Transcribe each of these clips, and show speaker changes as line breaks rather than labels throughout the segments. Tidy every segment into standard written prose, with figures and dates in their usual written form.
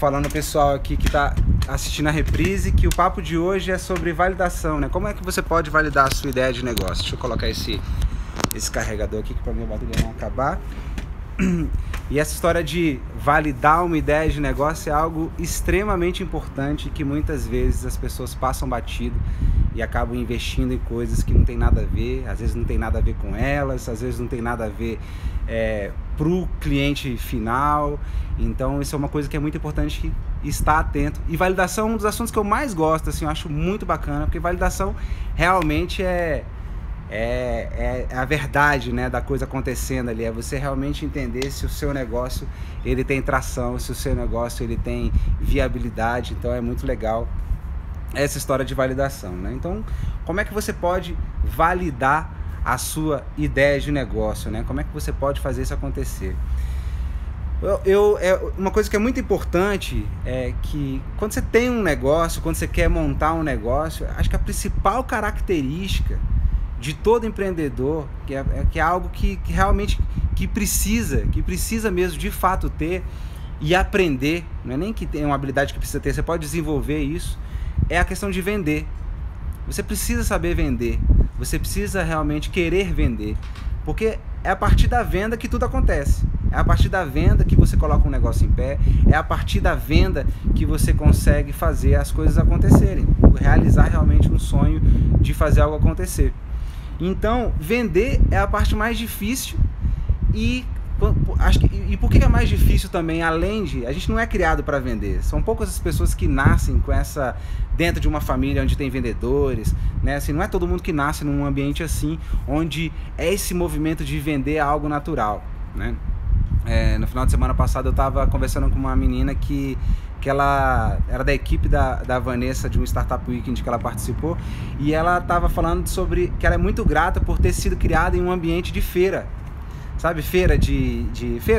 falando o pessoal aqui que está assistindo a reprise, que o papo de hoje é sobre validação, né? Como é que você pode validar a sua ideia de negócio? Deixa eu colocar esse carregador aqui, que para minha bateria não acabar. E essa história de validar uma ideia de negócio é algo extremamente importante, que muitas vezes as pessoas passam batido e acabam investindo em coisas que não tem nada a ver, às vezes não tem nada a ver com elas, às vezes não tem nada a ver para o cliente final. Então isso é uma coisa que é muito importante estar atento. E validação é um dos assuntos que eu mais gosto, assim, eu acho muito bacana, porque validação realmente é a verdade, né, da coisa acontecendo ali, é você realmente entender se o seu negócio ele tem tração, se o seu negócio ele tem viabilidade. Então é muito legal essa história de validação, né? Então, como é que você pode validar a sua ideia de negócio, né? Como é que você pode fazer isso acontecer? Uma coisa que é muito importante é que quando você tem um negócio, quando você quer montar um negócio, acho que a principal característica de todo empreendedor, que é algo que realmente precisa mesmo de fato ter e aprender, não é nem que tem uma habilidade que precisa ter, você pode desenvolver isso, é a questão de vender. Você precisa saber vender, você precisa realmente querer vender, porque é a partir da venda que tudo acontece. É a partir da venda que você coloca um negócio em pé, é a partir da venda que você consegue fazer as coisas acontecerem, realizar realmente um sonho de fazer algo acontecer. Então, vender é a parte mais difícil e por que é mais difícil também, além de... A gente não é criado para vender, são poucas as pessoas que nascem com essa... dentro de uma família onde tem vendedores, né? Assim, não é todo mundo que nasce num ambiente assim, onde esse movimento de vender é algo natural, né? No final de semana passado eu estava conversando com uma menina que ela era da equipe da Vanessa, de um Startup Weekend que ela participou, e ela estava falando sobre que ela é muito grata por ter sido criada em um ambiente de feira, sabe, feira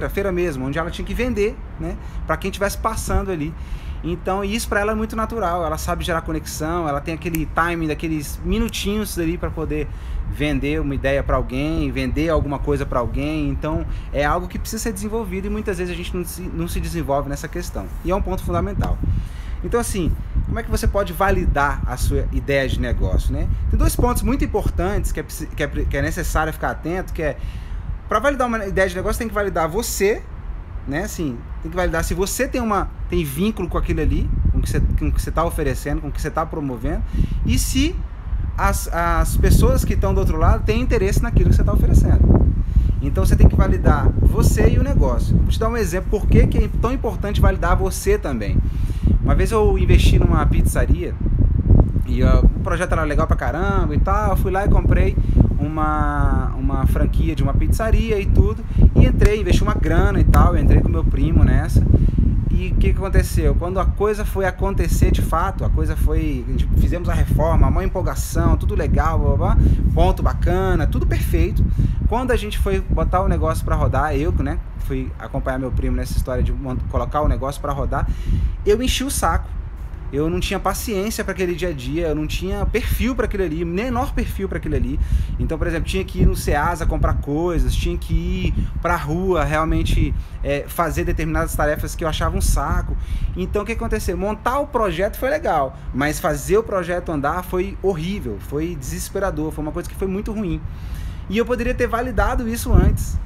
feira mesmo, onde ela tinha que vender, né, para quem estivesse passando ali. Então isso para ela é muito natural, ela sabe gerar conexão, ela tem aquele timing, daqueles minutinhos ali para poder vender uma ideia para alguém, vender alguma coisa para alguém. Então é algo que precisa ser desenvolvido e muitas vezes a gente não se desenvolve nessa questão, e é um ponto fundamental. Então assim, como é que você pode validar a sua ideia de negócio, né? Tem dois pontos muito importantes que é necessário ficar atento, que é, para validar uma ideia de negócio tem que validar você, né? Assim, tem que validar se você tem vínculo com aquilo ali, com o que você está oferecendo, com o que você está promovendo, e se as pessoas que estão do outro lado têm interesse naquilo que você está oferecendo. Então você tem que validar você e o negócio. Vou te dar um exemplo por que é tão importante validar você também. Uma vez eu investi numa pizzaria e o projeto era legal pra caramba e tal, eu fui lá e comprei uma franquia de uma pizzaria e tudo, e investi uma grana e tal, eu entrei com meu primo nessa. E o que aconteceu? Quando a coisa foi acontecer de fato, fizemos a reforma, a maior empolgação, tudo legal, blá, blá, blá, ponto bacana, tudo perfeito. Quando a gente foi botar o negócio para rodar, eu, né, fui acompanhar meu primo nessa história de colocar o negócio para rodar, eu enchi o saco. Eu não tinha paciência para aquele dia a dia, eu não tinha perfil para aquilo ali, menor perfil para aquilo ali. Então, por exemplo, tinha que ir no Ceasa comprar coisas, tinha que ir para a rua realmente fazer determinadas tarefas que eu achava um saco. Então, o que aconteceu? Montar o projeto foi legal, mas fazer o projeto andar foi horrível, foi desesperador, foi uma coisa que foi muito ruim. E eu poderia ter validado isso antes.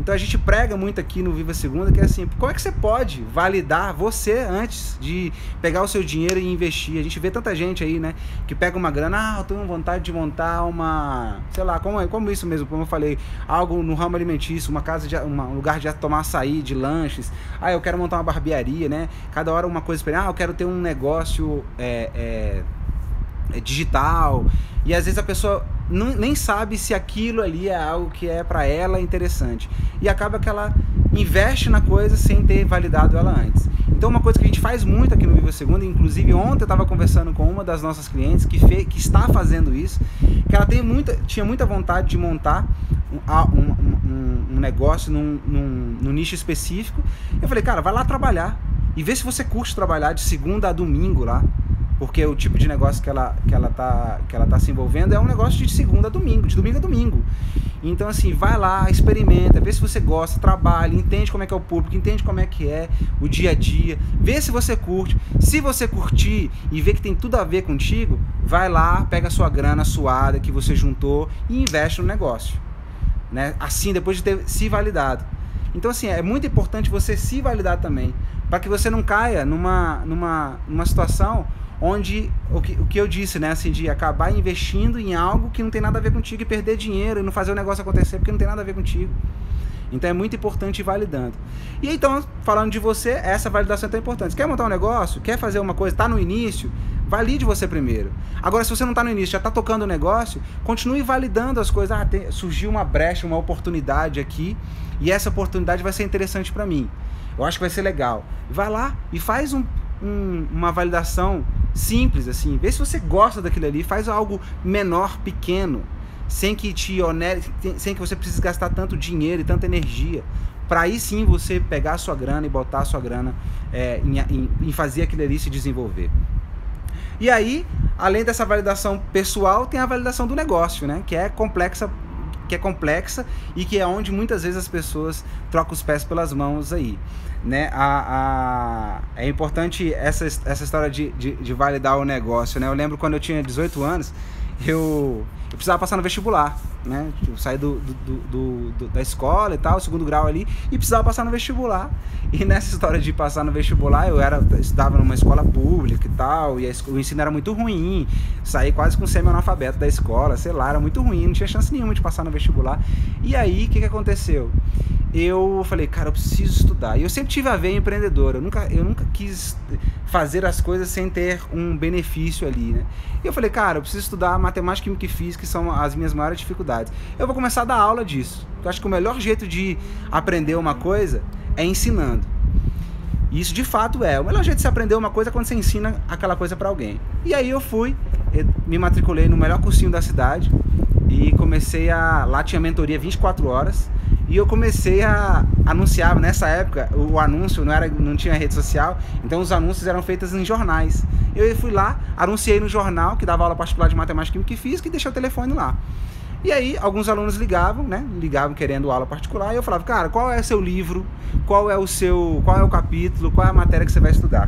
Então a gente prega muito aqui no Viva Segunda, que é assim, como é que você pode validar você antes de pegar o seu dinheiro e investir? A gente vê tanta gente aí, né, que pega uma grana, eu tenho vontade de montar uma, sei lá, como isso mesmo, como eu falei, algo no ramo alimentício, um lugar de tomar açaí, de lanches, eu quero montar uma barbearia, né, cada hora uma coisa, eu quero ter um negócio digital, e às vezes a pessoa nem sabe se aquilo ali é algo que é para ela interessante, e acaba que ela investe na coisa sem ter validado ela antes. Então uma coisa que a gente faz muito aqui no Viva Segunda, inclusive ontem eu estava conversando com uma das nossas clientes que está fazendo isso, que ela tinha muita vontade de montar um negócio num nicho específico. Eu falei, cara, vai lá trabalhar e vê se você curte trabalhar de segunda a domingo lá. porque o tipo de negócio que ela tá se envolvendo é um negócio de segunda a domingo, de domingo a domingo. Então, assim, vai lá, experimenta, vê se você gosta, trabalha, entende como é que é o público, entende como é que é o dia a dia, vê se você curte. Se você curtir e vê que tem tudo a ver contigo, vai lá, pega a sua grana suada que você juntou e investe no negócio, né? Assim, depois de ter se validado. Então, assim, é muito importante você se validar também, para que você não caia numa situação onde, o que eu disse, né, assim, de acabar investindo em algo que não tem nada a ver contigo e perder dinheiro e não fazer o negócio acontecer porque não tem nada a ver contigo. Então é muito importante ir validando. E então, falando de você, essa validação é tão importante. Quer montar um negócio? Quer fazer uma coisa? Está no início? Valide você primeiro. Agora, se você não está no início, já está tocando o negócio, continue validando as coisas. Surgiu uma brecha, uma oportunidade aqui, e essa oportunidade vai ser interessante para mim. Eu acho que vai ser legal. Vai lá e faz uma validação simples, assim. Vê se você gosta daquilo ali, faz algo menor, pequeno, sem que sem que você precise gastar tanto dinheiro e tanta energia, para aí sim você pegar a sua grana e botar a sua grana em fazer aquilo ali se desenvolver. E aí, além dessa validação pessoal, tem a validação do negócio, né? Que é complexa e que é onde muitas vezes as pessoas trocam os pés pelas mãos aí, né? É importante essa história de validar o negócio, né? Eu lembro quando eu tinha 18 anos, eu precisava passar no vestibular, né? Eu saí da escola e tal, segundo grau ali, e precisava passar no vestibular. E nessa história de passar no vestibular, eu estudava numa escola pública e tal, e o ensino era muito ruim, saí quase com semi-analfabeto da escola, sei lá, era muito ruim, não tinha chance nenhuma de passar no vestibular. E aí, o que aconteceu? Eu falei, cara, eu preciso estudar. E eu sempre tive a veia empreendedora. Eu nunca quis fazer as coisas sem ter um benefício ali, né? E eu falei, cara, eu preciso estudar matemática, química e física, que são as minhas maiores dificuldades. Eu vou começar a dar aula disso. Eu acho que o melhor jeito de aprender uma coisa é ensinando. E isso de fato é. O melhor jeito de se aprender uma coisa é quando você ensina aquela coisa para alguém. E aí eu me matriculei no melhor cursinho da cidade e comecei lá tinha mentoria 24 horas. E eu comecei a anunciar, nessa época, o anúncio não tinha rede social, então os anúncios eram feitos em jornais. Eu fui lá, anunciei no jornal, que dava aula particular de matemática, química e física, e deixei o telefone lá. E aí, alguns alunos ligavam, né? Ligavam querendo aula particular, e eu falava, cara, qual é o seu livro? Qual é o capítulo? Qual é a matéria que você vai estudar?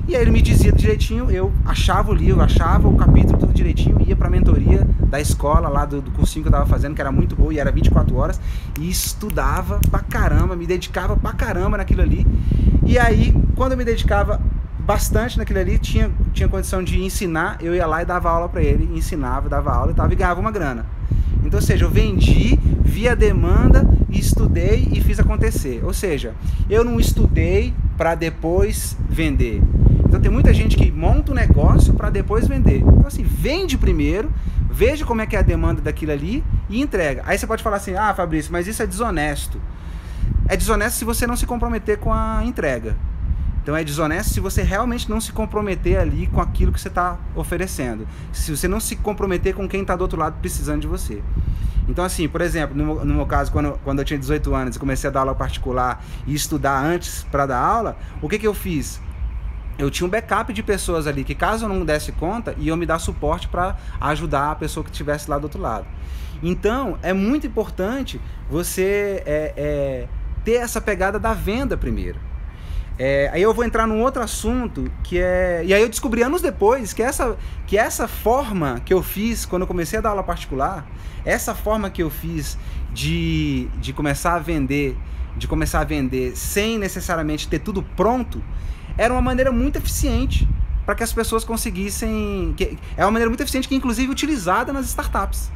E aí ele me dizia direitinho, eu achava o livro, achava o capítulo tudo direitinho, ia pra mentoria da escola, lá do cursinho que eu tava fazendo, que era muito boa, e era 24 horas, e estudava pra caramba, me dedicava pra caramba naquilo ali. E aí, quando eu me dedicava bastante naquilo ali, tinha condição de ensinar, eu ia lá e dava aula pra ele, ensinava, dava aula e ganhava uma grana. Então, ou seja, eu vendi, vi a demanda, estudei e fiz acontecer. Ou seja, eu não estudei para depois vender. Então tem muita gente que monta um negócio para depois vender. Então assim, vende primeiro, veja como é que é a demanda daquilo ali e entrega. Aí você pode falar assim, ah, Fabrício, mas isso é desonesto. É desonesto se você não se comprometer com a entrega. Então é desonesto se você realmente não se comprometer ali com aquilo que você está oferecendo. Se você não se comprometer com quem está do outro lado precisando de você. Então assim, por exemplo, no meu caso, quando eu tinha 18 anos e comecei a dar aula particular e estudar antes para dar aula, o que eu fiz? Eu tinha um backup de pessoas ali que, caso eu não desse conta, iam me dar suporte para ajudar a pessoa que estivesse lá do outro lado. Então, é muito importante você ter essa pegada da venda primeiro. Aí eu vou entrar num outro assunto e aí eu descobri anos depois que essa forma que eu fiz quando eu comecei a dar aula particular, essa forma que eu fiz de começar a vender sem necessariamente ter tudo pronto, era uma maneira muito eficiente para que as pessoas conseguissem... É uma maneira muito eficiente que, inclusive, é utilizada nas startups,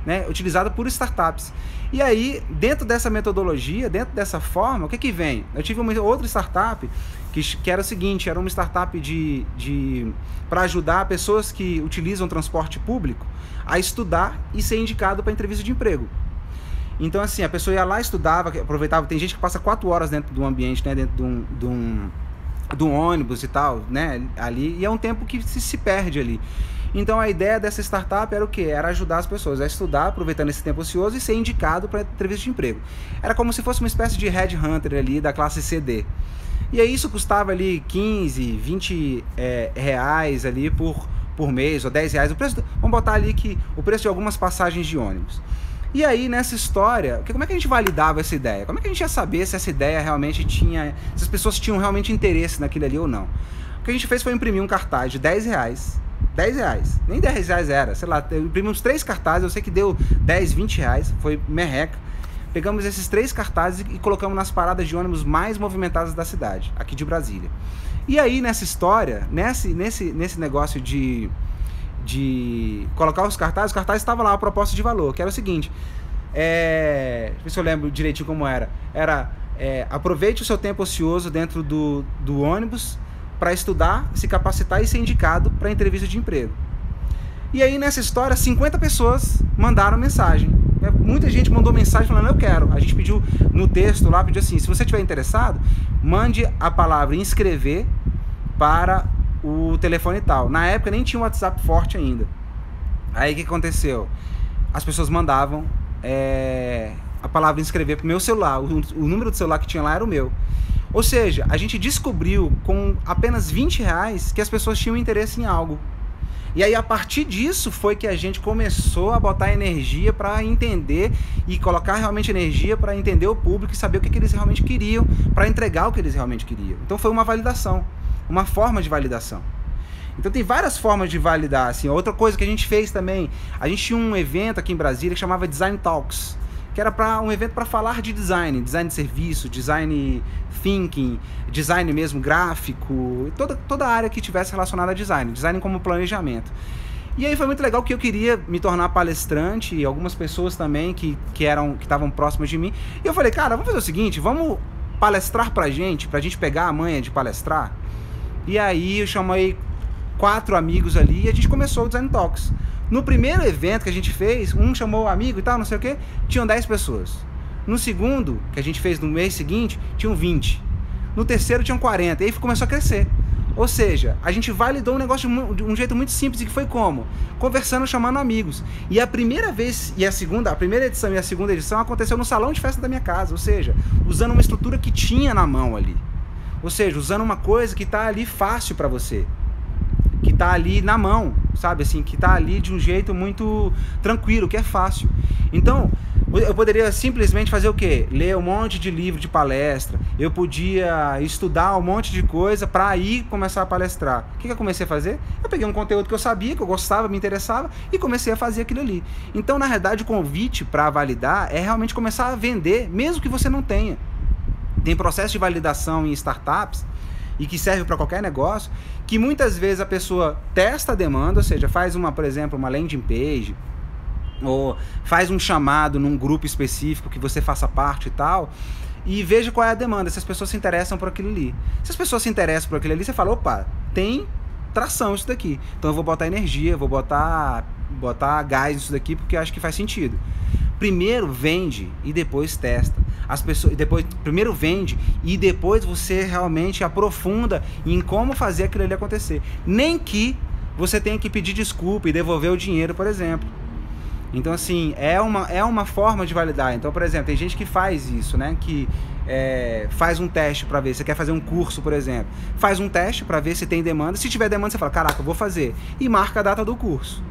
né? Utilizada por startups. E aí, dentro dessa metodologia, dentro dessa forma, o que vem? Eu tive uma outra startup que era o seguinte, era uma startup para ajudar pessoas que utilizam transporte público a estudar e ser indicado para entrevista de emprego. Então, assim, a pessoa ia lá, estudava, aproveitava... Tem gente que passa 4 horas dentro do ambiente, né? Dentro de um ônibus e tal, né? Ali, e é um tempo que se perde ali. Então a ideia dessa startup era o quê? Era ajudar as pessoas a estudar, aproveitando esse tempo ocioso e ser indicado para entrevista de emprego. Era como se fosse uma espécie de headhunter ali da classe CD. E aí isso custava ali 15, 20 reais ali por mês, ou 10 reais. O preço, vamos botar ali que o preço de algumas passagens de ônibus. E aí, nessa história, como é que a gente validava essa ideia? Como é que a gente ia saber se essa ideia realmente tinha... se as pessoas tinham realmente interesse naquilo ali ou não? O que a gente fez foi imprimir um cartaz de 10 reais. 10 reais. Nem 10 reais era. Sei lá, imprimimos 3 cartazes, eu sei que deu 10, 20 reais. Foi merreca. Pegamos esses 3 cartazes e colocamos nas paradas de ônibus mais movimentadas da cidade, aqui de Brasília. E aí, nessa história, nesse negócio de colocar os cartazes estava lá a proposta de valor, que era o seguinte, deixa eu ver se eu lembro direitinho como era, aproveite o seu tempo ocioso dentro do ônibus para estudar, se capacitar e ser indicado para entrevista de emprego. E aí nessa história 50 pessoas mandaram mensagem, muita gente mandou mensagem falando eu quero. A gente pediu no texto lá, pediu assim, se você estiver interessado, mande a palavra inscrever para o telefone e tal. Na época nem tinha um WhatsApp forte ainda. Aí o que aconteceu? As pessoas mandavam a palavra inscrever pro meu celular. O número do celular que tinha lá era o meu. Ou seja, a gente descobriu com apenas 20 reais que as pessoas tinham interesse em algo. E aí a partir disso foi que a gente começou a botar energia para entender e colocar realmente energia para entender o público e saber o que eles realmente queriam, para entregar o que eles realmente queriam. Então foi uma validação. Uma forma de validação. Então tem várias formas de validar, assim. Outra coisa que a gente fez também, a gente tinha um evento aqui em Brasília que chamava Design Talks, que era um evento para falar de design de serviço, design thinking, design mesmo gráfico, toda a área que tivesse relacionada a design como planejamento. E aí foi muito legal que eu queria me tornar palestrante, e algumas pessoas também que estavam próximas de mim. E eu falei, cara, vamos fazer o seguinte, vamos palestrar pra gente pegar a manha de palestrar. E aí eu chamei 4 amigos ali e a gente começou o Design Talks. No primeiro evento que a gente fez, um chamou o amigo e tal, não sei o que, tinham 10 pessoas. No segundo, que a gente fez no mês seguinte, tinham 20. No terceiro tinham 40. E aí começou a crescer. Ou seja, a gente validou um negócio de um jeito muito simples, e que foi como? Conversando, chamando amigos. E a primeira vez, a primeira edição e a segunda edição aconteceu no salão de festa da minha casa. Ou seja, usando uma estrutura que tinha na mão ali. Ou seja, usando uma coisa que está ali fácil para você, que está ali na mão, sabe assim, que está ali de um jeito muito tranquilo, que é fácil. Então, eu poderia simplesmente fazer o quê? Ler um monte de livro de palestra, eu podia estudar um monte de coisa para aí começar a palestrar. O que eu comecei a fazer? Eu peguei um conteúdo que eu sabia, que eu gostava, me interessava, e comecei a fazer aquilo ali. Então, na realidade, o convite para validar é realmente começar a vender, mesmo que você não tenha. Tem processo de validação em startups, e que serve para qualquer negócio, que muitas vezes a pessoa testa a demanda, ou seja, faz por exemplo, uma landing page, ou faz um chamado num grupo específico que você faça parte e tal, e veja qual é a demanda, se as pessoas se interessam por aquilo ali. Se as pessoas se interessam por aquilo ali, você fala, opa, tem tração isso daqui, então eu vou botar energia, vou botar gás nisso daqui, porque eu acho que faz sentido. Primeiro vende e depois testa. Primeiro vende e depois você realmente aprofunda em como fazer aquilo ali acontecer. Nem que você tenha que pedir desculpa e devolver o dinheiro, por exemplo. Então, assim, é uma forma de validar. Então, por exemplo, tem gente que faz isso, né? Que faz um teste para ver. Você quer fazer um curso, por exemplo. Faz um teste para ver se tem demanda. Se tiver demanda, você fala, caraca, eu vou fazer. E marca a data do curso.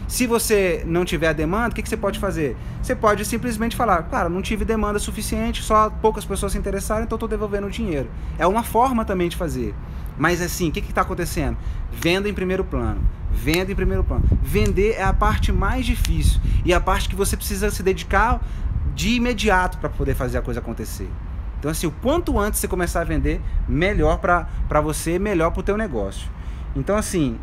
Se você não tiver a demanda, o que você pode fazer? Você pode simplesmente falar, cara, não tive demanda suficiente, só poucas pessoas se interessaram, então estou devolvendo o dinheiro. É uma forma também de fazer. Mas assim, o que está acontecendo? Venda em primeiro plano. Venda em primeiro plano. Vender é a parte mais difícil e a parte que você precisa se dedicar de imediato para poder fazer a coisa acontecer. Então assim, o quanto antes você começar a vender, melhor para você, melhor para o teu negócio. Então assim,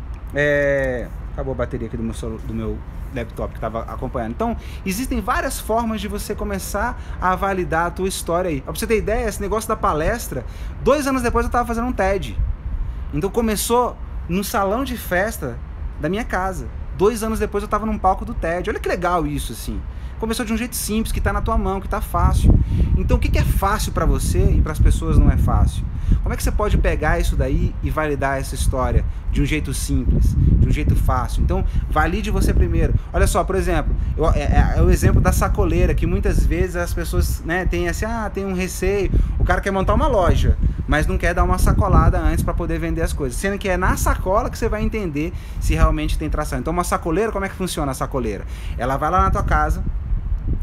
acabou a bateria aqui do meu laptop que estava acompanhando. Então, existem várias formas de você começar a validar a tua história aí. Pra você ter ideia, esse negócio da palestra, 2 anos depois eu estava fazendo um TED. Então começou no salão de festa da minha casa. 2 anos depois eu estava num palco do TED. Olha que legal isso, assim. Começou de um jeito simples, que está na tua mão, que está fácil. Então o que é fácil para você e para as pessoas não é fácil? Como é que você pode pegar isso daí e validar essa história de um jeito simples, de um jeito fácil? Então, valide você primeiro. Olha só, por exemplo, é o exemplo da sacoleira, que muitas vezes as pessoas, né, têm assim, tem um receio, o cara quer montar uma loja, mas não quer dar uma sacolada antes para poder vender as coisas. Sendo que é na sacola que você vai entender se realmente tem tração. Então uma sacoleira, como é que funciona a sacoleira? Ela vai lá na tua casa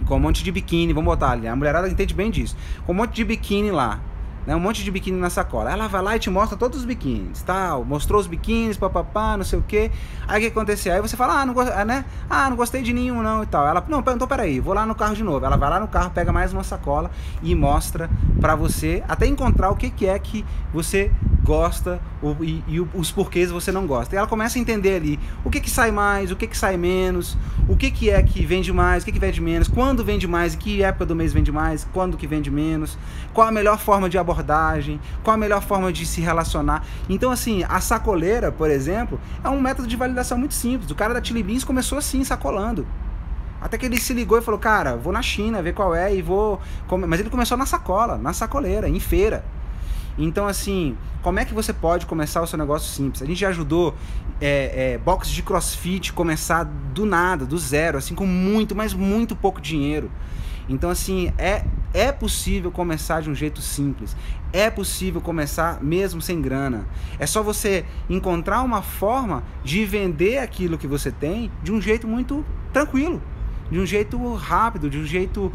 com um monte de biquíni, vamos botar ali, a mulherada entende bem disso, com um monte de biquíni lá, né, um monte de biquíni na sacola. Ela vai lá e te mostra todos os biquínis, tal, mostrou os biquínis, papapá, não sei o que. Aí o que aconteceu? Aí você fala, não gostei de nenhum não e tal. Ela, não, então peraí, vou lá no carro de novo. Ela vai lá no carro, pega mais uma sacola e mostra pra você, até encontrar o que é que você gosta e os porquês você não gosta. E ela começa a entender ali o que sai mais, o que sai menos, o que é que vende mais, o que vende menos, quando vende mais, em que época do mês vende mais, quando que vende menos, qual a melhor forma de abordagem, qual a melhor forma de se relacionar. Então assim, a sacoleira, por exemplo, é um método de validação muito simples. O cara da Chili Beans começou assim, sacolando. Até que ele se ligou e falou, cara, vou na China ver qual é e vou... Mas ele começou na sacola, na sacoleira, em feira. Então, assim, como é que você pode começar o seu negócio simples? A gente já ajudou boxes de crossfit começar do nada, do zero, assim, com muito, mas muito pouco dinheiro. Então, assim, é possível começar de um jeito simples. É possível começar mesmo sem grana. É só você encontrar uma forma de vender aquilo que você tem de um jeito muito tranquilo, de um jeito rápido, de um jeito...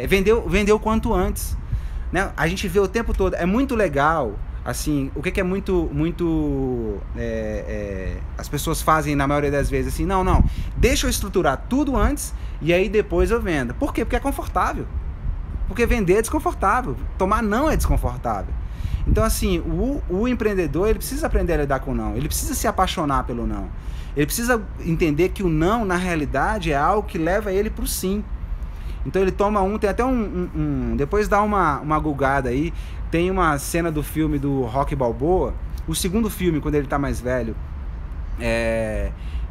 vender o quanto antes. Né? A gente vê o tempo todo, é muito legal, assim, o que é muito as pessoas fazem na maioria das vezes assim, não, deixa eu estruturar tudo antes e aí depois eu vendo. Por quê? Porque é confortável, porque vender é desconfortável, tomar não é desconfortável. Então assim, o empreendedor, ele precisa aprender a lidar com o não, ele precisa se apaixonar pelo não, ele precisa entender que o não, na realidade, é algo que leva ele para o sim. Então ele toma tem até depois dá uma gulgada aí, tem uma cena do filme do Rocky Balboa, o segundo filme, quando ele tá mais velho,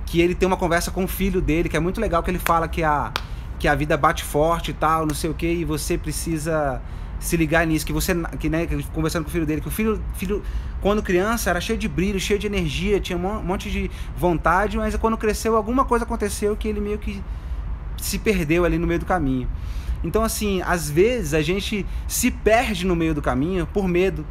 que ele tem uma conversa com o filho dele, que é muito legal, que ele fala que a vida bate forte e tal, não sei o que, e você precisa se ligar nisso, conversando com o filho dele, que o filho quando criança era cheio de brilho, cheio de energia, tinha um monte de vontade, mas quando cresceu alguma coisa aconteceu que ele meio que se perdeu ali no meio do caminho. Então assim, às vezes a gente se perde no meio do caminho por medo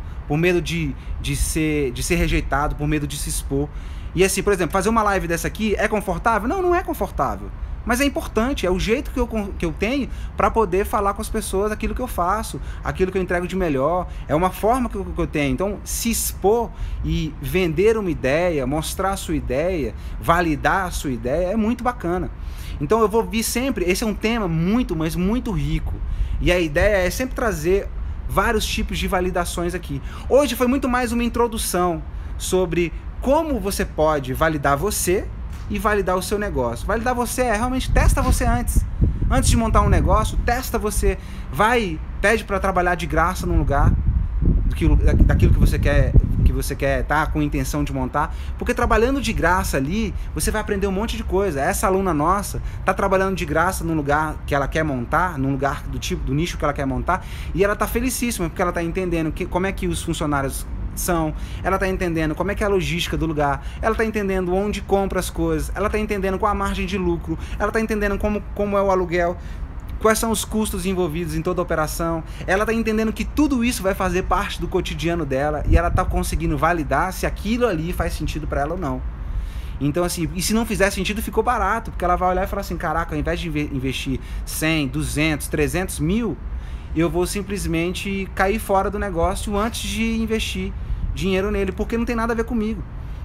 de ser rejeitado, por medo de se expor. E assim, por exemplo, fazer uma live dessa aqui é confortável? Não é confortável, mas é importante, é o jeito que eu tenho para poder falar com as pessoas aquilo que eu faço, aquilo que eu entrego de melhor, é uma forma que eu tenho. Então, se expor e vender uma ideia, mostrar a sua ideia, validar a sua ideia, é muito bacana. Então eu vou vir sempre, esse é um tema muito, mas muito rico, e a ideia é sempre trazer vários tipos de validações aqui. Hoje foi muito mais uma introdução sobre como você pode validar você e validar o seu negócio. Validar você realmente testa você antes de montar um negócio, testa você, pede para trabalhar de graça num lugar daquilo que você quer tá com intenção de montar, porque trabalhando de graça ali, você vai aprender um monte de coisa. Essa aluna nossa tá trabalhando de graça num lugar que ela quer montar, num lugar do nicho que ela quer montar, e ela tá felicíssima, porque ela tá entendendo como é que os funcionários são, ela tá entendendo como é que é a logística do lugar, ela tá entendendo onde compra as coisas, ela tá entendendo qual a margem de lucro, ela tá entendendo como é o aluguel, quais são os custos envolvidos em toda a operação. Ela está entendendo que tudo isso vai fazer parte do cotidiano dela e ela está conseguindo validar se aquilo ali faz sentido para ela ou não. Então assim, e se não fizer sentido, ficou barato, porque ela vai olhar e falar assim, caraca, ao invés de investir 100, 200, 300 mil, eu vou simplesmente cair fora do negócio antes de investir dinheiro nele, porque não tem nada a ver comigo.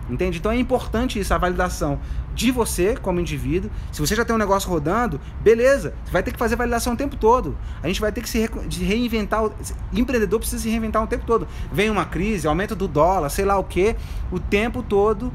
Entende? Então é importante isso, a validação de você como indivíduo. Se você já tem um negócio rodando, beleza, você vai ter que fazer validação o tempo todo. A gente vai ter que se reinventar. O empreendedor precisa se reinventar o tempo todo. Vem uma crise, aumento do dólar, sei lá o que, o tempo todo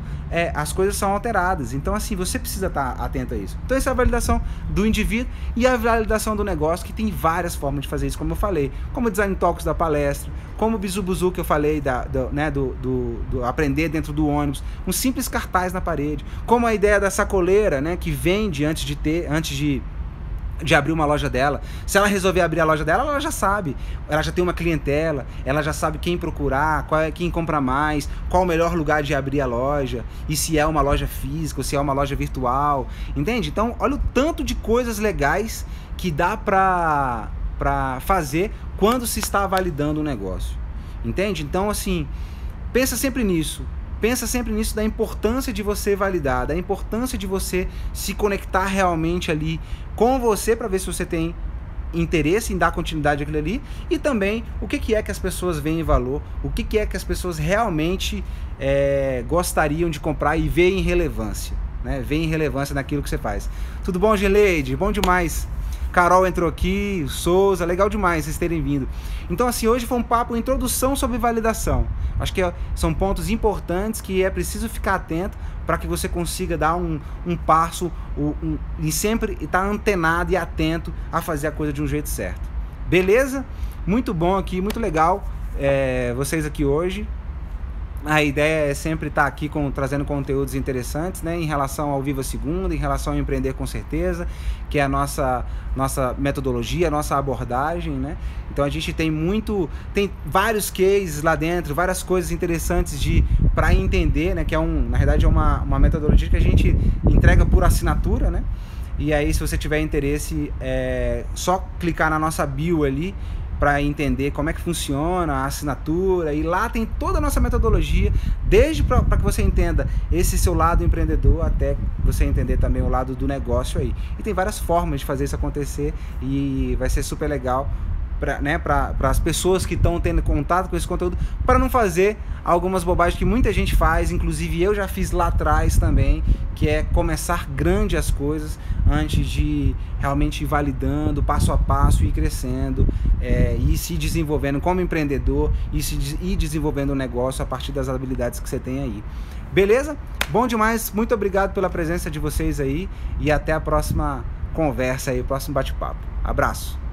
as coisas são alteradas. Então assim, você precisa estar atento a isso. Então essa é a validação do indivíduo e a validação do negócio, que tem várias formas de fazer isso, como eu falei, como o design talks da palestra, como o bizu-buzu que eu falei do aprender dentro do ônibus, um simples cartaz na parede, como a ideia da sacoleira, né, que vende antes de abrir uma loja dela. Se ela resolver abrir a loja dela, ela já sabe, ela já tem uma clientela, ela já sabe quem procurar, quem compra mais, qual o melhor lugar de abrir a loja, e se é uma loja física ou se é uma loja virtual, entende? Então olha o tanto de coisas legais que dá pra fazer quando se está validando um negócio. entende? Então, assim, pensa sempre nisso. Pensa sempre nisso, da importância de você validar, da importância de você se conectar realmente ali com você para ver se você tem interesse em dar continuidade àquilo ali, e também o que é que as pessoas veem em valor, o que é que as pessoas realmente gostariam de comprar e veem relevância, né? Veem relevância naquilo que você faz. Tudo bom, Geleide? Bom demais. Carol entrou aqui, Souza, legal demais vocês terem vindo. Então, assim, hoje foi um papo, introdução sobre validação. Acho que são pontos importantes que é preciso ficar atento para que você consiga dar um passo e sempre estar antenado e atento a fazer a coisa de um jeito certo. Beleza? Muito bom aqui, muito legal vocês aqui hoje. A ideia é sempre estar aqui trazendo conteúdos interessantes, né, em relação ao Viva Segunda, em relação ao Empreender com Certeza, que é a nossa metodologia, a nossa abordagem, né? Então a gente tem vários cases lá dentro, várias coisas interessantes para entender, né, que na verdade é uma metodologia que a gente entrega por assinatura, né? E aí, se você tiver interesse, só clicar na nossa bio ali para entender como é que funciona a assinatura, e lá tem toda a nossa metodologia, desde para que você entenda esse seu lado empreendedor até você entender também o lado do negócio aí. E tem várias formas de fazer isso acontecer e vai ser super legal para as pessoas que estão tendo contato com esse conteúdo, para não fazer algumas bobagens que muita gente faz, inclusive eu já fiz lá atrás também, que é começar grande as coisas antes de realmente ir validando passo a passo e ir crescendo, e se desenvolvendo como empreendedor e desenvolvendo um negócio a partir das habilidades que você tem aí. Beleza? Bom demais, muito obrigado pela presença de vocês aí e até a próxima conversa aí, o próximo bate-papo. Abraço!